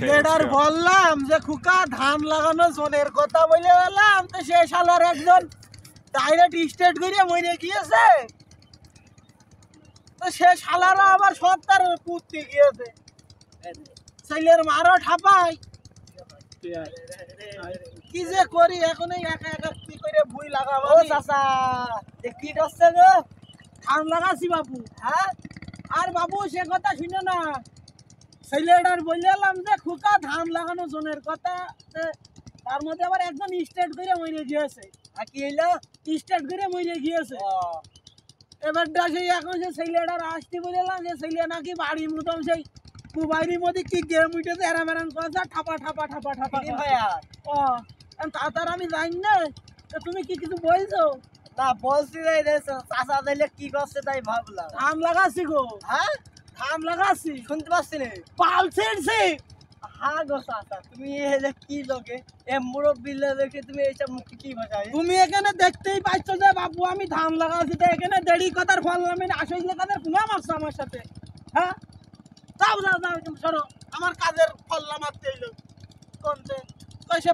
Ladder বললাম যে খুকা ধান লাগানো জনের কথা বলে বললাম, তো সে শালার একজন ডাইরেক্ট স্টেট করে মরে গিয়েছে। তো সে শালারা আবার সত্তার পুঁততে গিয়েছে, ছেলের মারও ঠাপাই। কি যে করি এখন, একা একা কি করে ভুই লাগাবো। ও চাচা কি করছে গো? ধান লাগাছি বাবু। হ্যাঁ, আর বাবু সে কথা শুনে না, ছেলেটার বললাম যে খুকা ধান লাগানো জনের কথা, তার মধ্যে আবার একজন স্টেট করে মরে গিয়েছে। আর কি হইলো? স্টেট করে মরে গিয়েছে। এবারটা সেই এখন সে ছেলেটার আসতে বললাম যে ছেলে নাকি বাড়ির মতন সেই মোবাইলের মধ্যে কি গেম উঠেছে, এরাম এরাম কথা ঠাপা ঠাপা ঠাপা ঠাপা। ও তাড়াতাড়ি আমি জানি না, তো তুমি কি কিছু বলছো? না বলছি রে চাচা দিলে কি করছে তাই ভাবলাম। ধান লাগাচ্ছি গো। হ্যাঁ ধান লাগাচ্ছি, শুনতে পাচ্ছি না। পাল ছেড়ছি। হ্যাঁ গো চাচা, তুমি এলে কি লোকে এ মুরব্বী দেখে তুমি এইসব মুখে কি ভাষায়? তুমি এখানে দেখতেই পাচ্ছ যে বাবু আমি ধান লাগাচ্ছি, তো এখানে দেরি কথার ফল আমি আসলে কাদের পুনা মারছো আমার সাথে। হ্যাঁ, যাও যাও যাও, তুমি সরো, আমার কাজের ফল মারতে এলো কোনছে। কইসে